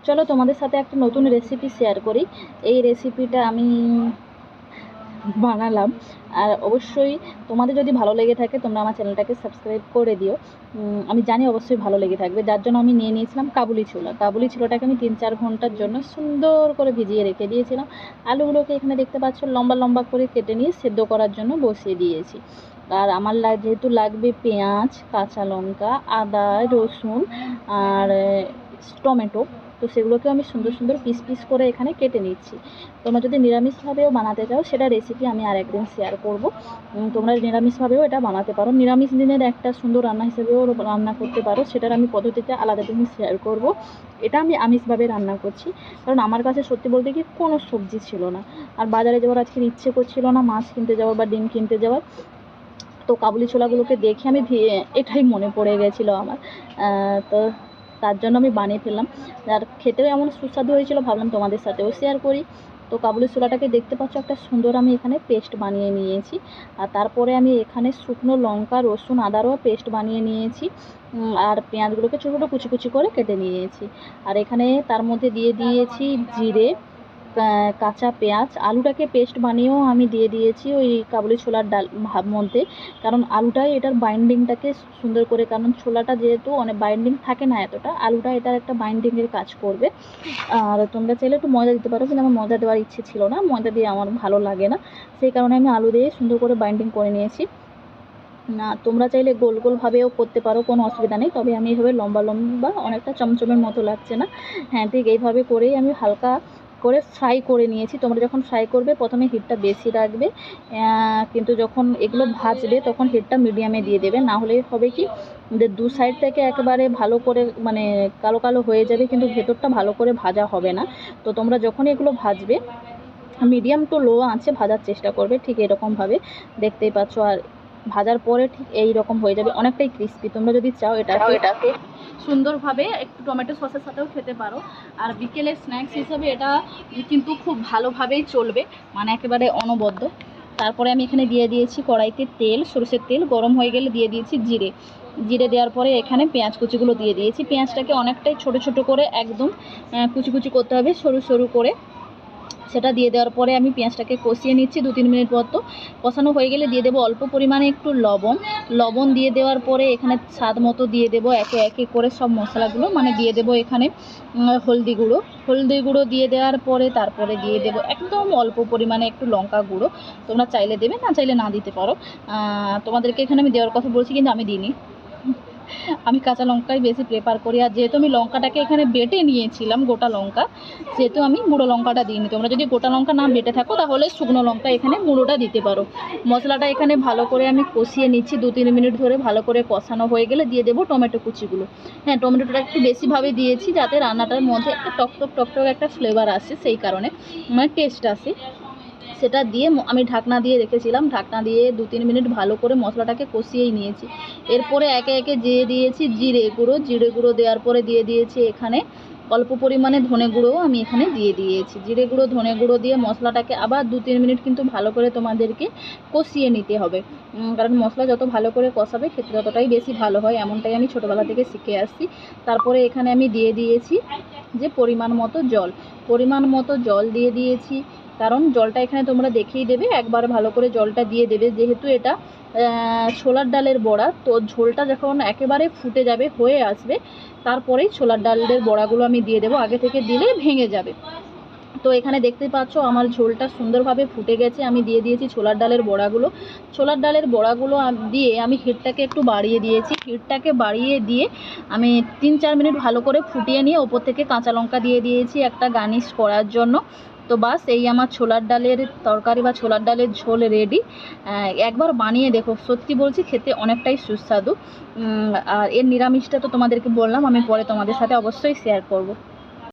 চলো তোমাদের সাথে একটা নতুন রেসিপি শেয়ার করি। এই রেসিপিটা আমি বানালাম, আর অবশ্যই তোমাদের যদি ভালো লেগে থাকে তোমরা আমার চ্যানেলটাকে সাবস্ক্রাইব করে দিও। আমি জানি অবশ্যই ভালো লেগে থাকবে, যার জন্য আমি নিয়ে নিয়েছিলাম কাবুলি ছোলা। কাবুলি ছোলাটাকে আমি 3-4 ঘন্টার জন্য সুন্দর করে ভিজিয়ে রেখে দিয়েছিলাম। আলুগুলোকে এখানে দেখতে পাচ্ছ লম্বা লম্বা করে কেটে নিয়ে সেদ্ধ করার জন্য বসিয়ে দিয়েছি। আর আমার যেহেতু লাগবে পেঁয়াজ, কাঁচা লঙ্কা, আদা, রসুন আর টমেটো, তো সেগুলোকে আমি সুন্দর সুন্দর পিস পিস করে এখানে কেটে নিচ্ছি। তোমরা যদি নিরামিষভাবেও বানাতে চাও সেটা রেসিপি আমি আর একদিন শেয়ার করব। তোমরা নিরামিষভাবেও এটা বানাতে পারো, নিরামিষ দিনের একটা সুন্দর রান্না হিসেবেও রান্না করতে পারো, সেটার আমি পদ্ধতিটা আলাদা দিন শেয়ার করব। এটা আমি আমিষভাবে রান্না করছি, কারণ আমার কাছে সত্যি বলতে কি কোনো সবজি ছিল না, আর বাজারে যাওয়ার আজকে ইচ্ছে করছিল না মাছ কিনতে যাওয়ার বা ডিম কিনতে যাওয়ার। তো কাবুলি ছোলাগুলোকে দেখে আমি এটাই মনে পড়ে গেছিলো আমার। তো তার জন্য আমি বানিয়ে ফেললাম, আর খেতেও এমন সুস্বাদু হয়েছিল, ভাবলাম তোমাদের সাথেও শেয়ার করি। তো কাবুলি ছোলাটাকে দেখতে পাচ্ছ একটা সুন্দর আমি এখানে পেস্ট বানিয়ে নিয়েছি, আর তারপরে আমি এখানে শুকনো লঙ্কা, রসুন, আদারও পেস্ট বানিয়ে নিয়েছি, আর পেঁয়াজগুলোকে ছোটো ছোটো কুচি কুচি করে কেটে নিয়েছি। আর এখানে তার মধ্যে দিয়ে দিয়েছি জিরে, কাঁচা পেঁয়াজ। আলুটাকে পেস্ট বানিয়েও আমি দিয়ে দিয়েছি ওই কাবুলি ছোলার ডাল মধ্যে, কারণ আলুটাই এটার বাইন্ডিংটাকে সুন্দর করে, কারণ ছোলাটা যেহেতু অনেক বাইন্ডিং থাকে না এতটা, আলুটা এটার একটা বাইন্ডিংয়ের কাজ করবে। আর তোমরা চাইলে একটু ময়দা দিতে পারো, কিন্তু আমার ময়দা দেওয়ার ইচ্ছে ছিল না, ময়দা দিয়ে আমার ভালো লাগে না, সেই কারণে আমি আলু দিয়ে সুন্দর করে বাইন্ডিং করে নিয়েছি। না, তোমরা চাইলে গোল গোলভাবেও করতে পারো, কোনো অসুবিধা নেই, তবে আমি এইভাবে লম্বা লম্বা অনেকটা চমচমের মতো লাগছে না। হ্যাঁ, ঠিক এইভাবে করেই আমি হালকা করে ফ্রাই করে নিয়েছি। তোমরা যখন ফ্রাই করবে প্রথমে হিটটা বেশি রাখবে, কিন্তু যখন এগুলো ভাজবে তখন হিটটা মিডিয়ামে দিয়ে দেবে, না হলে হবে কি দু সাইড থেকে একেবারে ভালো করে মানে কালো কালো হয়ে যাবে, কিন্তু ভেতরটা ভালো করে ভাজা হবে না। তো তোমরা যখন এগুলো ভাজবে মিডিয়াম টু লো আঁচে ভাজার চেষ্টা করবে, ঠিক এরকমভাবে দেখতেই পাচ্ছ। আর ভাজার পরে ঠিক এই রকম হয়ে যাবে, অনেকটাই ক্রিস্পি। তোমরা যদি চাও এটাকে সুন্দরভাবে একটু টমেটো সসের সাথেও খেতে পারো, আর বিকেলের স্ন্যাক্স হিসাবে এটা কিন্তু খুব ভালোভাবেই চলবে, মানে একেবারে অনবদ্য। তারপরে আমি এখানে দিয়ে দিয়েছি কড়াইতে তেল, সরষের তেল গরম হয়ে গেলে দিয়ে দিয়েছি জিরে। জিরে দেওয়ার পরে এখানে পেঁয়াজ কুচিগুলো দিয়ে দিয়েছি। পেঁয়াজটাকে অনেকটাই ছোট ছোট করে একদম কুচি কুচি করতে হবে, সরু সরু করে। সেটা দিয়ে দেওয়ার পরে আমি পেঁয়াজটাকে কষিয়ে নিচ্ছি 2-3 মিনিট মতো। কষানো হয়ে গেলে দিয়ে দেবো অল্প পরিমাণে একটু লবণ দিয়ে দেওয়ার পরে এখানে স্বাদ মতো দিয়ে দেবো একে একে করে সব মশলাগুলো, মানে দিয়ে দেবো এখানে হলদি গুঁড়ো দিয়ে দেওয়ার পরে তারপরে দিয়ে দেবো একদম অল্প পরিমাণে একটু লঙ্কা গুঁড়ো। তোমরা চাইলে দেবে, না চাইলে না দিতে পারো। তোমাদেরকে এখানে আমি দেওয়ার কথা বলছি, কিন্তু আমি দিইনি, আমি কাঁচা লঙ্কাই বেশি প্রেফার করি। আর যেহেতু আমি লঙ্কাটাকে এখানে বেটে নিয়েছিলাম গোটা লঙ্কা, সেহেতু আমি গুঁড়ো লঙ্কাটা দিইনি। তোমরা যদি গোটা লঙ্কা না বেটে থাকো তাহলে শুকনো লঙ্কা এখানে গুঁড়োটা দিতে পারো। মশলাটা এখানে ভালো করে আমি কষিয়ে নিচ্ছি 2-3 মিনিট ধরে। ভালো করে কষানো হয়ে গেলে দিয়ে দেবো টমেটো কুচিগুলো। হ্যাঁ, টমেটোটা একটু বেশিভাবে দিয়েছি যাতে রান্নাটার মধ্যে একটা টকটক টকটক একটা ফ্লেভার আসে, সেই কারণে মানে টেস্ট আসে। সেটা দিয়ে আমি ঢাকনা দিয়ে রেখেছিলাম, ঢাকনা দিয়ে 2-3 মিনিট ভালো করে মশলাটাকে কষিয়েই নিয়েছি। এরপরে একে একে দিয়ে দিয়েছি জিরে গুঁড়ো দেওয়ার পরে দিয়ে দিয়েছি এখানে অল্প পরিমাণে ধনে গুঁড়োও আমি এখানে দিয়ে দিয়েছি। জিরে গুঁড়ো, ধনে গুঁড়ো দিয়ে মশলাটাকে আবার 2-3 মিনিট কিন্তু ভালো করে তোমাদেরকে কষিয়ে নিতে হবে, কারণ মশলা যত ভালো করে কষাবে খেতে ততটাই বেশি ভালো হয়, এমনটাই আমি ছোটোবেলা থেকে শিখে আসছি। তারপরে এখানে আমি দিয়ে দিয়েছি যে পরিমাণ মতো জল দিয়ে দিয়েছি, কারণ জলটা এখানে তোমরা দেখেই দেবে, একবার ভালো করে জলটা দিয়ে দেবে, যেহেতু এটা ছোলার ডালের বড়া। তো ঝোলটা যখন একেবারে ফুটে যাবে, হয়ে আসবে, তারপরেই ছোলার ডালের বড়াগুলো আমি দিয়ে দেবো, আগে থেকে দিলে ভেঙে যাবে। তো এখানে দেখতে পাচ্ছ আমার ঝোলটা সুন্দরভাবে ফুটে গেছে, আমি দিয়ে দিয়েছি ছোলার ডালের বড়াগুলো দিয়ে আমি হিটটাকে একটু বাড়িয়ে দিয়েছি। হিটটাকে বাড়িয়ে দিয়ে আমি 3-4 মিনিট ভালো করে ফুটিয়ে নিয়ে ওপর থেকে কাঁচা লঙ্কা দিয়ে দিয়েছি একটা গার্নিশ করার জন্য। তো বাস, এই আমার ছোলার ডালের তরকারি বা ছোলার ডালের ঝোল রেডি। একবার বানিয়ে দেখো, সত্যি বলছি খেতে অনেকটাই সুস্বাদু। আর এর নিরামিষটা তো তোমাদেরকে বললাম, আমি পরে তোমাদের সাথে অবশ্যই শেয়ার করব।